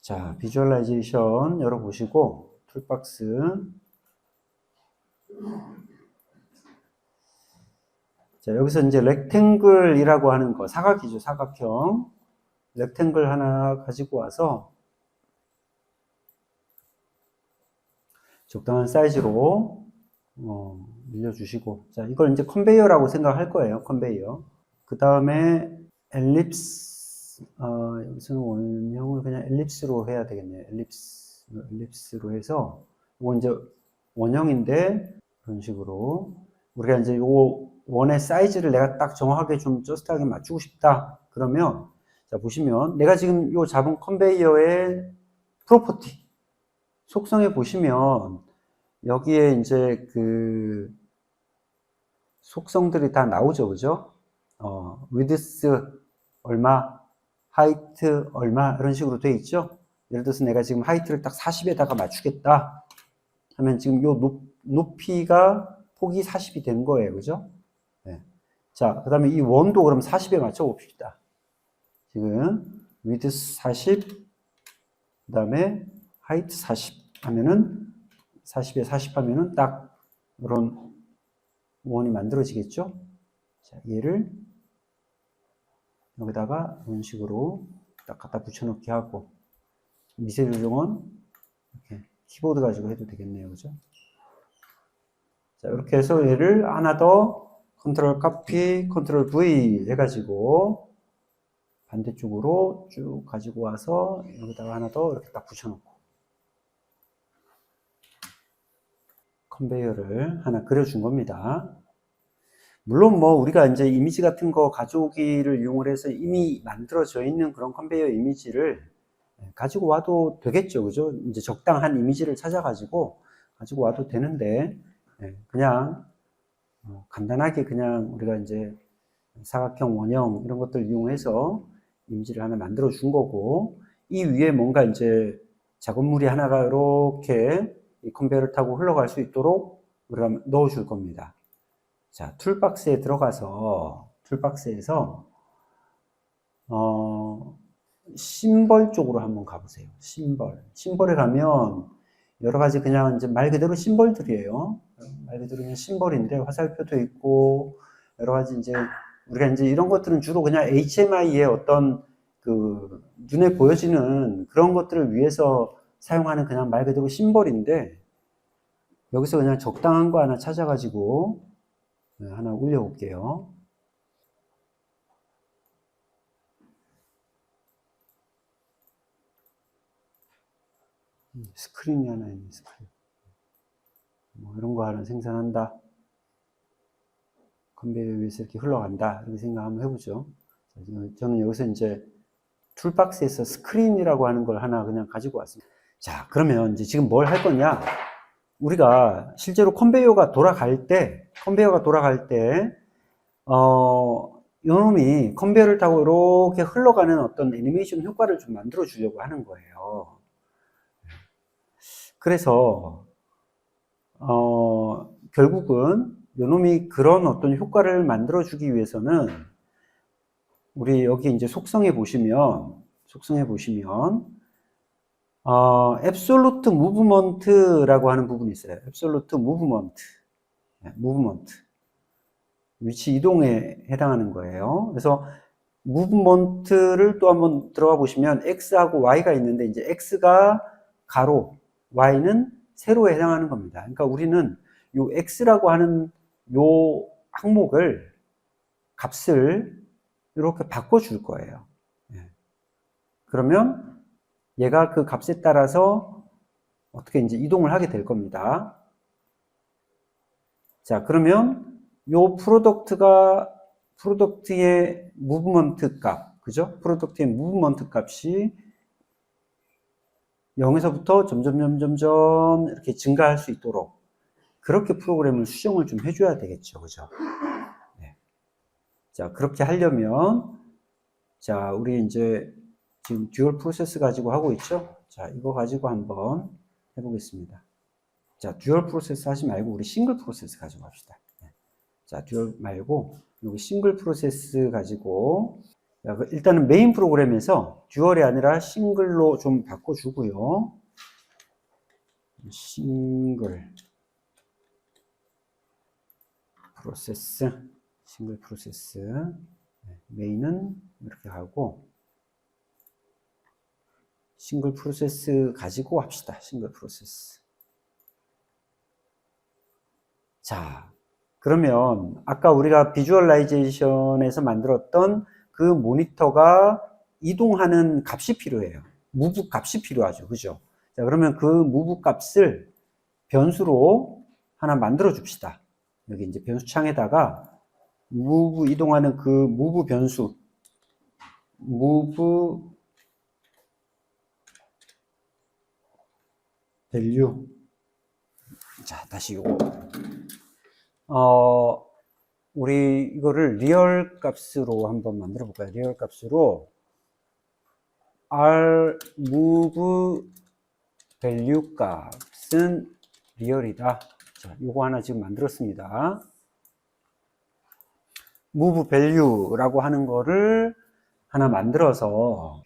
자, 비주얼라이제이션 열어보시고, 툴박스. 자, 여기서 이제 렉탱글이라고 하는 거, 사각이죠, 사각형. 렉탱글 하나 가지고 와서, 적당한 사이즈로, 밀려주시고. 자, 이걸 이제 컨베이어라고 생각할 거예요, 컨베이어. 그 다음에, 엘립스, 여기서는 원형을 그냥 엘립스로 해야 되겠네요. 엘립스로 해서, 이거 이제 원형인데, 이런 식으로. 우리가 이제 요 원의 사이즈를 내가 딱 정확하게 좀 저스트하게 맞추고 싶다. 그러면, 자, 보시면, 내가 지금 요 잡은 컨베이어의 프로퍼티, 속성에 보시면, 여기에 이제 그, 속성들이 다 나오죠. 그죠? width 얼마, height 얼마, 이런 식으로 돼 있죠? 예를 들어서 내가 지금 height를 딱 40에다가 맞추겠다 하면 지금 요 높이가 폭이 40이 된 거예요. 그죠? 네. 자, 그 다음에 이 원도 그럼 40에 맞춰 봅시다. 지금 width 40, 그 다음에 height 40 하면은 40에 40 하면은 딱 이런 원이 만들어지겠죠? 자, 얘를 여기다가 이런 식으로 딱 갖다 붙여넣기 하고, 미세 조정은 이렇게 키보드 가지고 해도 되겠네요. 그죠? 자, 이렇게 해서 얘를 하나 더 컨트롤 카피, 컨트롤 V 해가지고 반대쪽으로 쭉 가지고 와서 여기다가 하나 더 이렇게 딱 붙여놓고 컨베이어를 하나 그려준 겁니다. 물론 뭐 우리가 이제 이미지 같은 거 가져오기를 이용을 해서 이미 만들어져 있는 그런 컨베이어 이미지를 가지고 와도 되겠죠. 그죠? 이제 적당한 이미지를 찾아가지고 가지고 와도 되는데, 그냥 간단하게 그냥 우리가 이제 사각형, 원형 이런 것들 이용해서 이미지를 하나 만들어 준 거고, 이 위에 뭔가 이제 작업물이 하나가 이렇게 이 컨베이어를 타고 흘러갈 수 있도록 우리가 넣어 줄 겁니다. 자, 툴박스에 들어가서 툴박스에서 심벌 쪽으로 한번 가보세요. 심벌에 가면 여러 가지 그냥 이제 말 그대로 심벌들이에요. 말 그대로 그냥 심벌인데 화살표도 있고 여러 가지 이제 우리가 이제 이런 것들은 주로 그냥 HMI의 어떤 그 눈에 보여지는 그런 것들을 위해서 사용하는 그냥 말 그대로 심벌인데, 여기서 그냥 적당한 거 하나 찾아가지고 하나 올려볼게요. 스크린이 하나 있네, 스크린. 뭐 이런 거 하나 생산한다. 컨베이어 위에서 이렇게 흘러간다. 이렇게 생각 한번 해보죠. 저는 여기서 이제 툴박스에서 스크린이라고 하는 걸 하나 그냥 가지고 왔습니다. 자, 그러면 이제 지금 뭘 할 거냐? 우리가 실제로 컨베이어가 돌아갈 때, 요놈이 컨베이어를 타고 이렇게 흘러가는 어떤 애니메이션 효과를 좀 만들어 주려고 하는 거예요. 그래서, 결국은 요놈이 그런 어떤 효과를 만들어 주기 위해서는 우리 여기 이제 속성에 보시면, absolute movement라고 하는 부분이 있어요. absolute movement. 위치 이동에 해당하는 거예요. 그래서 movement를 또 한번 들어가 보시면 x하고 y가 있는데, 이제 x가 가로, y는 세로에 해당하는 겁니다. 그러니까 우리는 요 x라고 하는 요 항목을 값을 이렇게 바꿔줄 거예요. 그러면 얘가 그 값에 따라서 어떻게 이제 이동을 하게 될 겁니다. 자, 그러면 요 프로덕트의 무브먼트 값, 그죠? 프로덕트의 무브먼트 값이 0에서부터 점점 이렇게 증가할 수 있도록 그렇게 프로그램을 수정을 좀 해줘야 되겠죠. 그죠? 네. 자, 그렇게 하려면, 자, 우리 이제 지금 듀얼 프로세스 가지고 하고 있죠? 자, 이거 가지고 한번 해보겠습니다. 자, 듀얼 프로세스 하지 말고 우리 싱글 프로세스 가지고 합시다. 자, 듀얼 말고 여기 싱글 프로세스 가지고 자, 일단은 메인 프로그램에서 듀얼이 아니라 싱글로 좀 바꿔주고요. 싱글 프로세스. 메인은 이렇게 하고, 싱글 프로세스 가지고 합시다. 싱글 프로세스. 자, 그러면 아까 우리가 비주얼라이제이션에서 만들었던 그 모니터가 이동하는 값이 필요해요. 무브 값이 필요하죠. 그죠? 자, 그러면 그 무브 값을 변수로 하나 만들어 줍시다. 여기 이제 변수 창에다가 무브 이동하는 그 무브 변수, 무브 밸류. 자, 다시 이거. 우리 이거를 리얼 값으로 한번 만들어 볼까요? 리얼 값으로 r move value 값은 리얼이다. 자, 요거 하나 지금 만들었습니다. move value라고 하는 거를 하나 만들어서,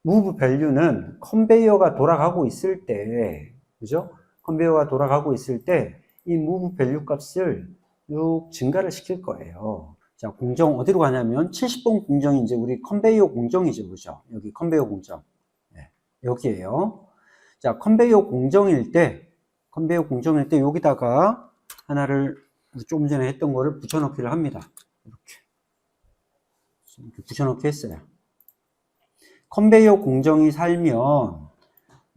move value는 컨베이어가 돌아가고 있을 때, 그죠? 컨베이어가 돌아가고 있을 때 이 move value 값을 쭉 증가를 시킬 거예요. 자, 공정 어디로 가냐면 70번 공정이 이제 우리 컨베이어 공정이죠. 그죠? 여기 컨베이어 공정. 네, 여기에요. 자, 컨베이어 공정일 때 여기다가 하나를 조금 전에 했던 거를 붙여넣기를 합니다. 이렇게 붙여넣기 했어요. 컨베이어 공정이 살면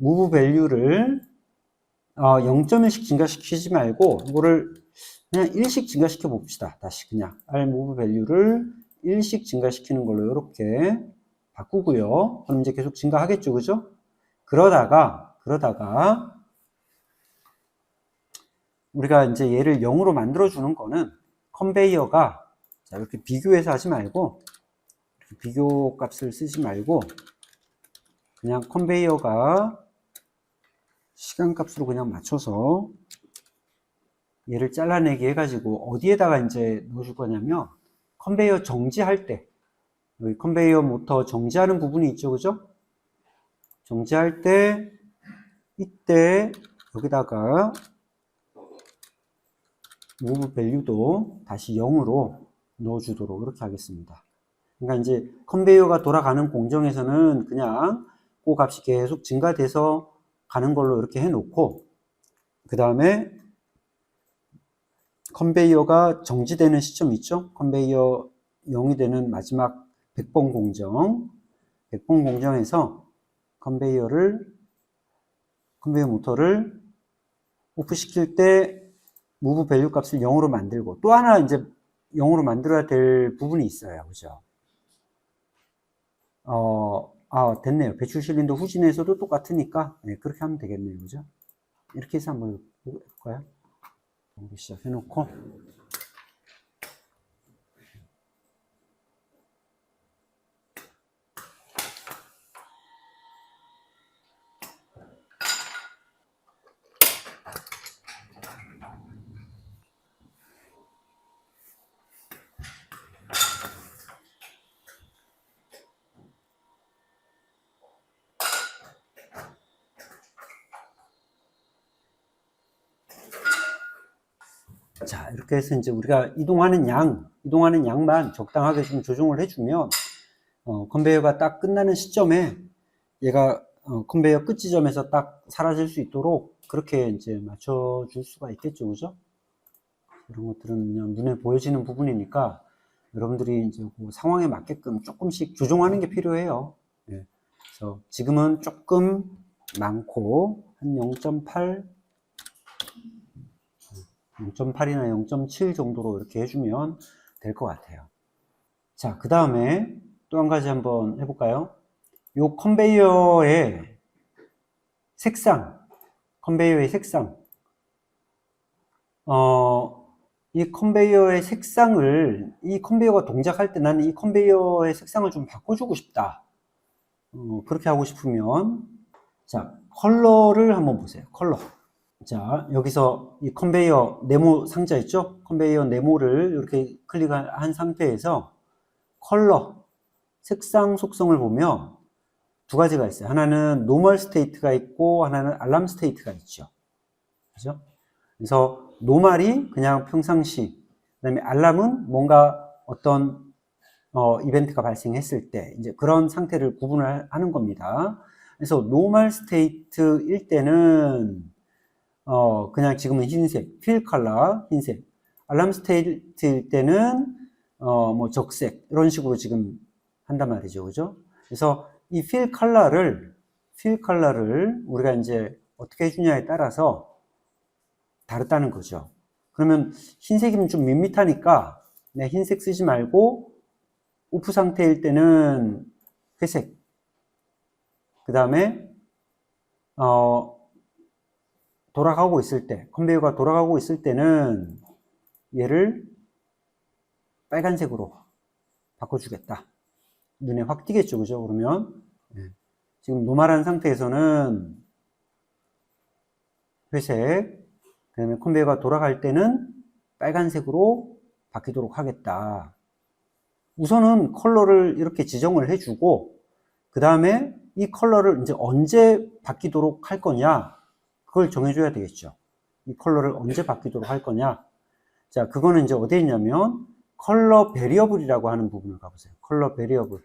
move value를 0.1씩 증가시키지 말고 이거를 그냥 1씩 증가시켜 봅시다. 다시 그냥 r move value를 1씩 증가시키는 걸로 이렇게 바꾸고요. 그럼 이제 계속 증가하겠죠. 그죠? 그러다가 우리가 이제 얘를 0으로 만들어 주는 거는 컨베이어가, 자, 이렇게 비교해서 하지 말고, 이렇게 비교 값을 쓰지 말고 그냥 컨베이어가 시간 값으로 그냥 맞춰서 얘를 잘라내기 해가지고 어디에다가 이제 넣어줄 거냐면, 컨베이어 정지할 때, 여기 컨베이어 모터 정지하는 부분이 있죠. 그죠? 정지할 때, 이때 여기다가 move value도 다시 0으로 넣어주도록 이렇게 하겠습니다. 그러니까 이제 컨베이어가 돌아가는 공정에서는 그냥 그 값이 계속 증가돼서 가는 걸로 이렇게 해놓고, 그 다음에 컨베이어가 정지되는 시점 있죠? 컨베이어 0이 되는 마지막 100번 공정에서 컨베이어 모터를 오프 시킬 때 move value 값을 0으로 만들고, 또 하나 이제 0으로 만들어야 될 부분이 있어요. 그죠? 됐네요. 배출 실린더 후진에서도 똑같으니까, 네, 그렇게 하면 되겠네요. 그죠? 이렇게 해서 한번 해볼까요? 시작해놓고. 자, 이렇게 해서 이제 우리가 이동하는 양만 적당하게 좀 조정을 해주면, 컨베이어가 딱 끝나는 시점에 얘가 컨베이어 끝 지점에서 딱 사라질 수 있도록 그렇게 이제 맞춰줄 수가 있겠죠. 그죠? 이런 것들은 그냥 눈에 보여지는 부분이니까 여러분들이 이제 그 상황에 맞게끔 조금씩 조정하는 게 필요해요. 네. 그래서 지금은 조금 많고 한 0.8이나 0.7 정도로 이렇게 해주면 될 것 같아요. 자, 그 다음에 또 한 가지 한번 해볼까요? 요 컨베이어의 색상, 이 컨베이어의 색상을, 이 컨베이어가 동작할 때 나는 이 컨베이어의 색상을 좀 바꿔주고 싶다. 그렇게 하고 싶으면, 자, 컬러를 한번 보세요. 컬러. 자, 여기서 이 컨베이어 네모 상자 있죠? 컨베이어 네모를 이렇게 클릭한 상태에서 컬러, 색상 속성을 보면 두 가지가 있어요. 하나는 노멀 스테이트가 있고 하나는 알람 스테이트가 있죠. 그죠? 그래서 노멀이 그냥 평상시, 그다음에 알람은 뭔가 어떤 이벤트가 발생했을 때 이제 그런 상태를 구분을 하는 겁니다. 그래서 노멀 스테이트일 때는 그냥 지금은 흰색, 필 컬러 흰색. 알람 스테이트일 때는 뭐 적색 이런 식으로 지금 한단 말이죠, 그죠? 그래서 이 필 컬러를 우리가 이제 어떻게 해주냐에 따라서 다르다는 거죠. 그러면 흰색이면 좀 밋밋하니까 네, 흰색 쓰지 말고 오프 상태일 때는 회색. 그 다음에 돌아가고 있을 때, 컨베이어가 돌아가고 있을 때는 얘를 빨간색으로 바꿔주겠다. 눈에 확 띄겠죠, 그죠? 그러면 지금 노멀한 상태에서는 회색, 그 다음에 컨베이어가 돌아갈 때는 빨간색으로 바뀌도록 하겠다. 우선은 컬러를 이렇게 지정을 해주고, 그 다음에 이 컬러를 이제 언제 바뀌도록 할 거냐, 그걸 정해줘야 되겠죠. 이 컬러를 언제 바뀌도록 할 거냐. 자, 그거는 이제 어디에 있냐면, 컬러 베리어블이라고 하는 부분을 가보세요. 컬러 베리어블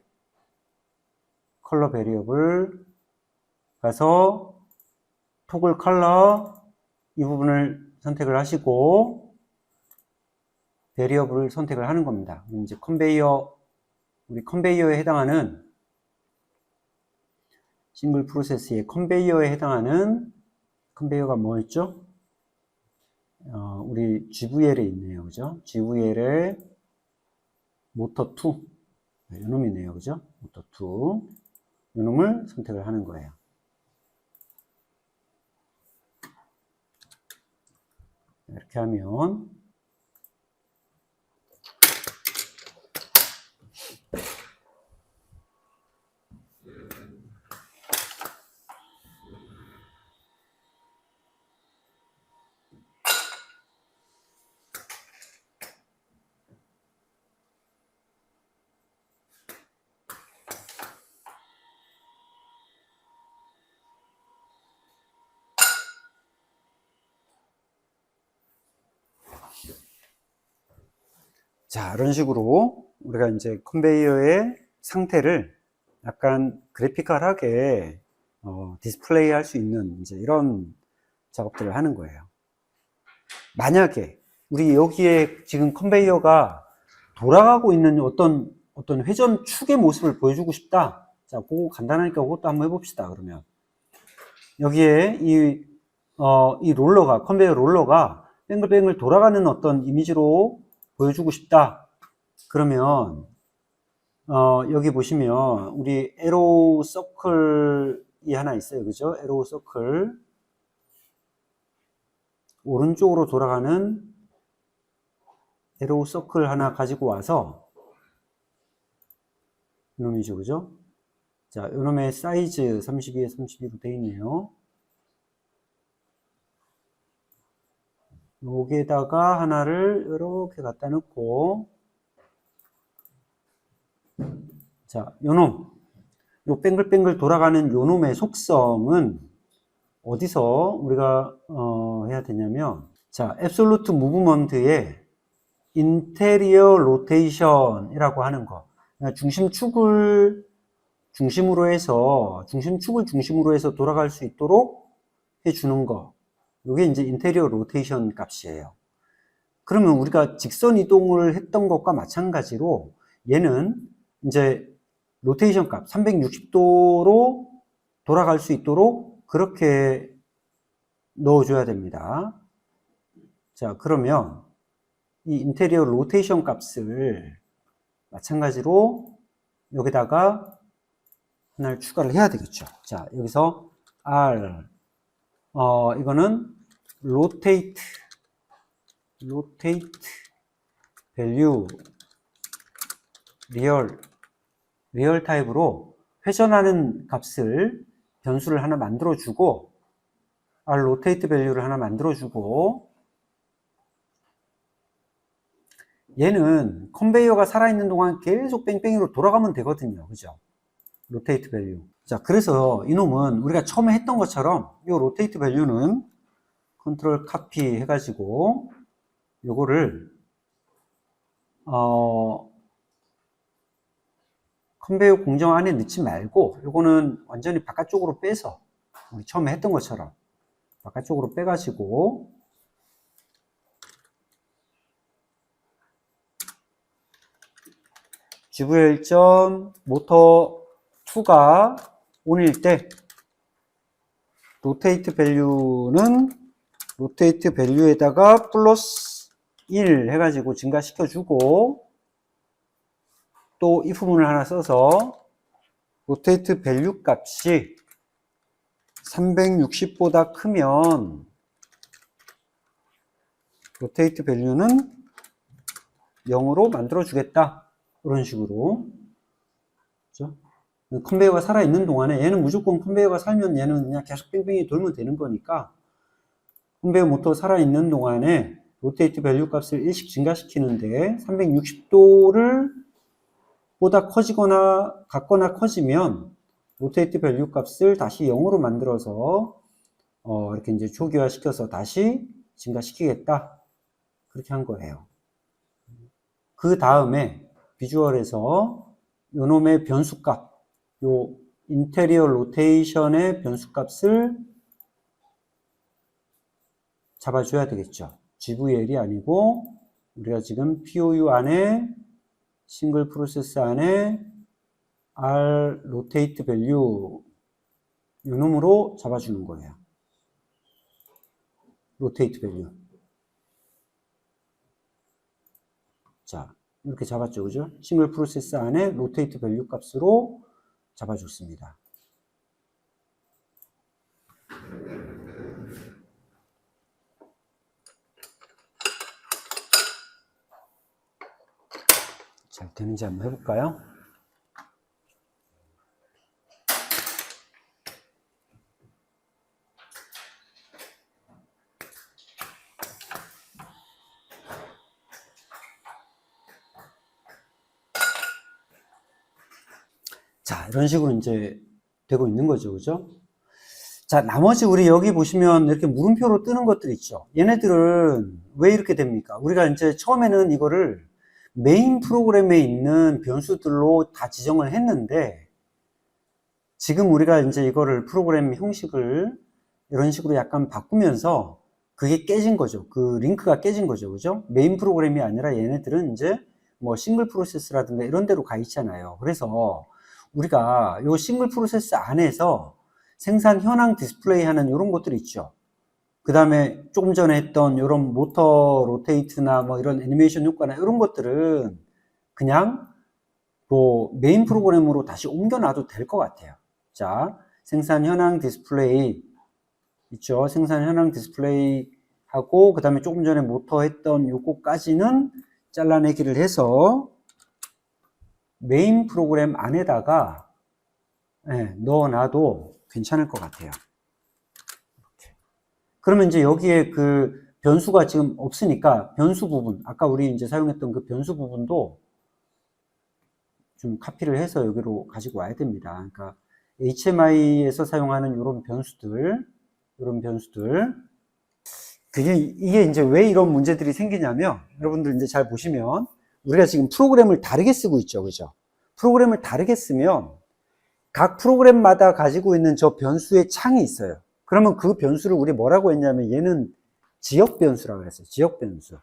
가서 토글 컬러 이 부분을 선택을 하시고 베리어블을 선택을 하는 겁니다. 이제 우리 컨베이어에 해당하는 싱글 프로세스의 컨베이어에 해당하는 컨베이어가 뭐였죠? 우리 GVL에 있네요, 그죠? GVL의 모터 2 이놈이네요, 그죠? 모터 2 이놈을 선택을 하는 거예요. 이렇게 하면 자, 이런 식으로 우리가 이제 컨베이어의 상태를 약간 그래피컬하게 디스플레이 할 수 있는 이제 이런 작업들을 하는 거예요. 만약에 우리 여기에 지금 컨베이어가 돌아가고 있는 어떤 회전 축의 모습을 보여주고 싶다. 자, 그거 간단하니까 그것도 한번 해봅시다. 그러면 여기에 이 롤러가, 컨베이어 롤러가 뱅글뱅글 돌아가는 어떤 이미지로 보여주고 싶다. 그러면 여기 보시면 우리 에로우 서클이 하나 있어요, 그죠? 에로우 서클 오른쪽으로 돌아가는 에로우 서클 하나 가지고 와서 이놈이죠, 그죠? 자, 이놈의 사이즈 32에 32로 되어 있네요. 여기에다가 하나를 이렇게 갖다 놓고, 자, 요놈, 요 뱅글뱅글 돌아가는 요놈의 속성은 어디서 우리가 해야 되냐면, 자, 앱솔루트 무브먼트의 인테리어 로테이션이라고 하는 거. 그러니까 중심축을 중심으로 해서 돌아갈 수 있도록 해주는 거. 이게 이제 인테리어 로테이션 값이에요. 그러면 우리가 직선 이동을 했던 것과 마찬가지로 얘는 이제 로테이션 값 360도로 돌아갈 수 있도록 그렇게 넣어줘야 됩니다. 자, 그러면 이 인테리어 로테이션 값을 마찬가지로 여기다가 하나를 추가를 해야 되겠죠. 자, 여기서 R 이거는 rotate value 리얼 타입으로 회전하는 값을 변수를 하나 만들어 주고 R rotate value를 하나 만들어 주고 얘는 컨베이어가 살아있는 동안 계속 뺑뺑이로 돌아가면 되거든요. 그죠? 로테이트 밸류. 자, 그래서 이놈은 우리가 처음에 했던 것처럼 이 로테이트 밸류는 컨트롤 카피 해가지고 요거를 컨베이어 공정 안에 넣지 말고 요거는 완전히 바깥쪽으로 빼서 우리 처음에 했던 것처럼 바깥쪽으로 빼가지고 GVL.motor2가 on일 때 로테이트 밸류는 로테이트 밸류에다가 플러스 1 해가지고 증가시켜주고 또 if 문을 하나 써서 로테이트 밸류 값이 360보다 크면 로테이트 밸류는 0으로 만들어 주겠다. 이런 식으로. 그렇죠? 컨베이어가 살아있는 동안에 얘는 무조건 컨베이어가 살면 얘는 그냥 계속 뺑뺑이 돌면 되는 거니까 컨베이어 모터 살아있는 동안에 로테이트 밸류 값을 1씩 증가시키는데 360도를 보다 커지거나 같거나 커지면 로테이트 밸류 값을 다시 0으로 만들어서 이렇게 이제 초기화 시켜서 다시 증가시키겠다. 그렇게 한 거예요. 그 다음에 비주얼에서 요놈의 변수값, 요 인테리어 로테이션의 변수값을 잡아줘야 되겠죠. GVL이 아니고 우리가 지금 POU 안에 싱글 프로세스 안에 R 로테이트 밸류 요놈으로 잡아주는 거예요. 로테이트 밸류. 자, 이렇게 잡았죠, 그죠? 싱글 프로세스 안에 로테이트 밸류 값으로 잡아줬습니다. 잘 되는지 한번 해볼까요? 자, 이런 식으로 이제 되고 있는 거죠, 그죠? 자, 나머지 우리 여기 보시면 이렇게 물음표로 뜨는 것들 있죠. 얘네들은 왜 이렇게 됩니까? 우리가 이제 처음에는 이거를 메인 프로그램에 있는 변수들로 다 지정을 했는데 지금 우리가 이제 이거를 프로그램 형식을 이런 식으로 약간 바꾸면서 그게 깨진 거죠. 그 링크가 깨진 거죠. 그죠? 메인 프로그램이 아니라 얘네들은 이제 뭐 싱글 프로세스라든가 이런 데로 가 있잖아요. 그래서 우리가 요 싱글 프로세스 안에서 생산 현황 디스플레이 하는 이런 것들 있죠. 그 다음에 조금 전에 했던 이런 모터 로테이트나 뭐 이런 애니메이션 효과나 이런 것들은 그냥 뭐 메인 프로그램으로 다시 옮겨놔도 될 것 같아요. 자, 생산 현황 디스플레이 있죠. 생산 현황 디스플레이 하고 그 다음에 조금 전에 모터 했던 요거까지는 잘라내기를 해서 메인 프로그램 안에다가 넣어놔도 괜찮을 것 같아요. 이렇게. 그러면 이제 여기에 그 변수가 지금 없으니까 변수 부분, 아까 우리 이제 사용했던 그 변수 부분도 좀 카피를 해서 여기로 가지고 와야 됩니다. 그러니까 HMI에서 사용하는 이런 변수들, 이게 이제 왜 이런 문제들이 생기냐면, 여러분들 이제 잘 보시면, 우리가 지금 프로그램을 다르게 쓰고 있죠. 그죠? 프로그램을 다르게 쓰면, 각 프로그램마다 가지고 있는 저 변수의 창이 있어요. 그러면 그 변수를 우리 뭐라고 했냐면, 얘는 지역 변수라고 했어요. 지역 변수.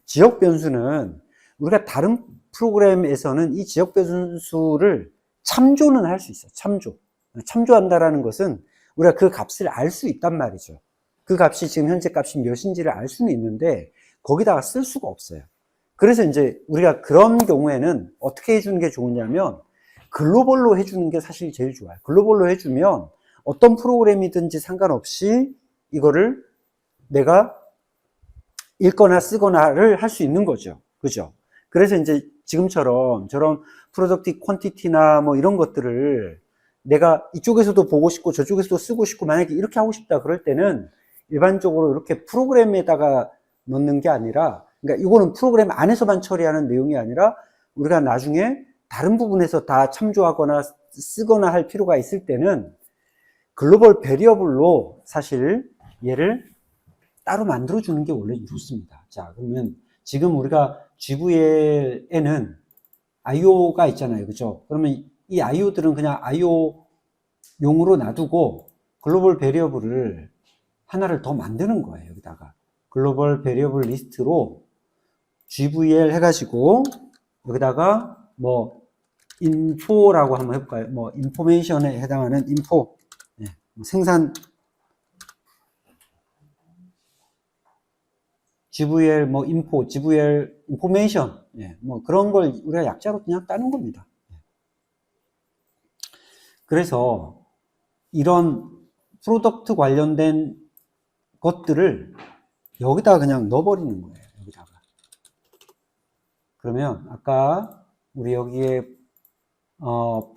지역 변수는 우리가 다른 프로그램에서는 이 지역 변수를 참조는 할 수 있어요. 참조한다라는 것은 우리가 그 값을 알 수 있단 말이죠. 그 값이 지금 현재 값이 몇인지를 알 수는 있는데 거기다가 쓸 수가 없어요. 그래서 이제 우리가 그런 경우에는 어떻게 해주는 게 좋으냐면 글로벌로 해주는 게 사실 제일 좋아요. 글로벌로 해주면 어떤 프로그램이든지 상관없이 이거를 내가 읽거나 쓰거나를 할 수 있는 거죠. 그죠? 그래서 이제 지금처럼 저런 프로덕트 퀀티티나 뭐 이런 것들을 내가 이쪽에서도 보고 싶고 저쪽에서도 쓰고 싶고 만약에 이렇게 하고 싶다 그럴 때는 일반적으로 이렇게 프로그램에다가 넣는 게 아니라 그러니까 이거는 프로그램 안에서만 처리하는 내용이 아니라 우리가 나중에 다른 부분에서 다 참조하거나 쓰거나 할 필요가 있을 때는 글로벌 베리어블로 사실 얘를 따로 만들어주는 게 원래 좋습니다. 자, 그러면 지금 우리가 GVL에는 IO가 있잖아요. 그죠? 그러면 이 IO들은 그냥 IO용으로 놔두고 글로벌 베리어블을 하나를 더 만드는 거예요. 여기다가. 글로벌 베리어블 리스트로 GVL 해가지고 여기다가 뭐 info라고 한번 해볼까요? 뭐 information에 해당하는 info, 네. 생산 GVL 뭐 info, GVL information, 네. 뭐 그런 걸 우리가 약자로 그냥 따는 겁니다. 그래서 이런 프로덕트 관련된 것들을 여기다가 그냥 넣어버리는 거예요. 여기다가. 그러면 아까 우리 여기에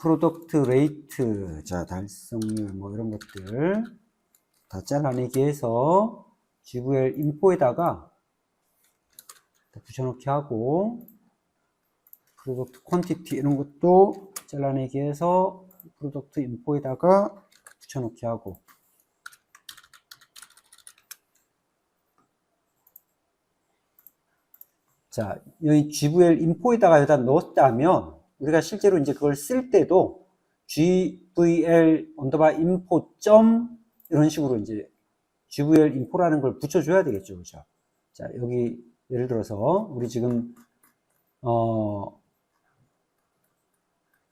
프로덕트 레이트, 자, 달성률 뭐 이런 것들 다 잘라내기 해서 GVL 인포에다가 붙여넣기 하고 프로덕트 퀀티티 이런 것도 잘라내기 해서 프로덕트 인포에다가 붙여넣기 하고 자, 여기 GVL 인포에다가 여기다 넣었다면 우리가 실제로 이제 그걸 쓸 때도 GVL 언더바 인포 점 이런 식으로 이제 GVL 인포라는 걸 붙여줘야 되겠죠. 그죠? 자, 여기 예를 들어서 우리 지금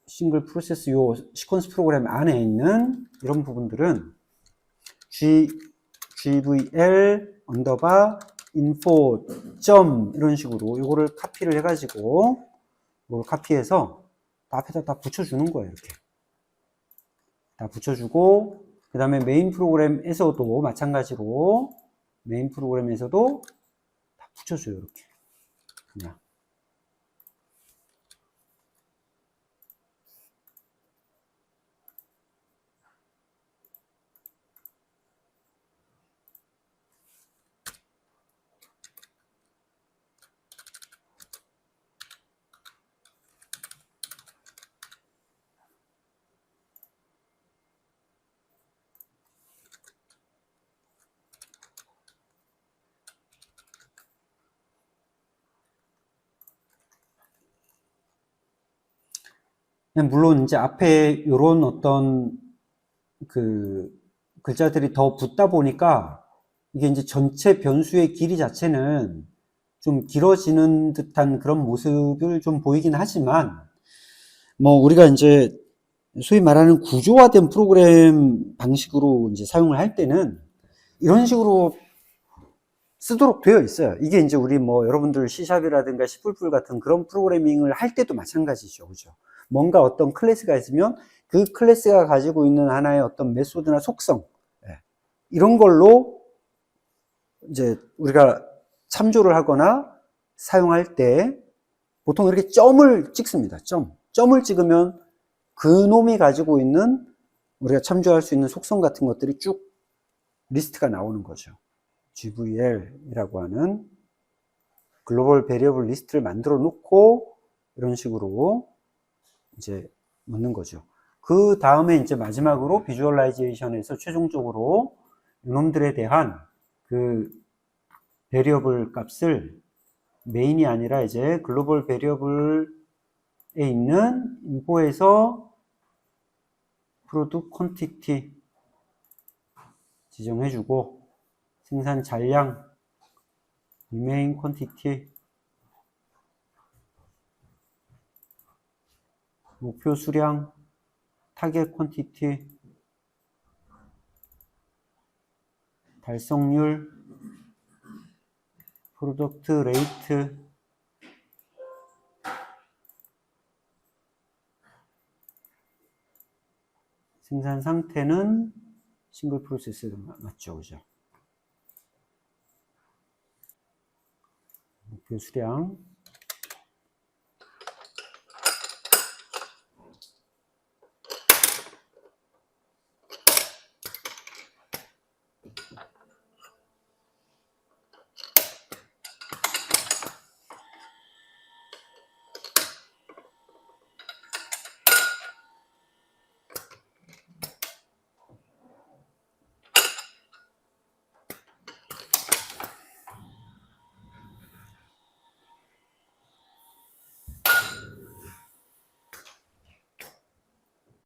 싱글 프로세스 요 시퀀스 프로그램 안에 있는 이런 부분들은 GVL 언더바 인포 점 이런 식으로 요거를 카피를 해가지고 이걸 카피해서 앞에다 다 붙여주는 거예요. 이렇게 다 붙여주고 그 다음에 메인 프로그램에서도 마찬가지로 메인 프로그램에서도 다 붙여줘요. 이렇게 그냥 물론 이제 앞에 요런 어떤 그 글자들이 더 붙다 보니까 이게 이제 전체 변수의 길이 자체는 좀 길어지는 듯한 그런 모습을 좀 보이긴 하지만 뭐 우리가 이제 소위 말하는 구조화된 프로그램 방식으로 이제 사용을 할 때는 이런 식으로 쓰도록 되어 있어요. 이게 이제 우리 뭐 여러분들 C샵이라든가 C++ 같은 그런 프로그래밍을 할 때도 마찬가지죠. 그죠? 뭔가 어떤 클래스가 있으면 그 클래스가 가지고 있는 하나의 어떤 메소드나 속성, 이런 걸로 이제 우리가 참조를 하거나 사용할 때 보통 이렇게 점을 찍습니다. 점을 찍으면 그 놈이 가지고 있는 우리가 참조할 수 있는 속성 같은 것들이 쭉 리스트가 나오는 거죠. GVL이라고 하는 글로벌 베리어블 리스트를 만들어 놓고 이런 식으로 이제 넣는 거죠. 그 다음에 이제 마지막으로 비주얼라이제이션에서 최종적으로 이놈들에 대한 그 베리어블 값을 메인이 아니라 이제 글로벌 베리어블에 있는 인포에서 프로덕트 퀀티티 지정해주고 생산 잔량 remain quantity 목표 수량 target quantity 달성률 프로덕트 레이트 생산 상태는 싱글 프로세스 맞죠, 그죠? 목표 수량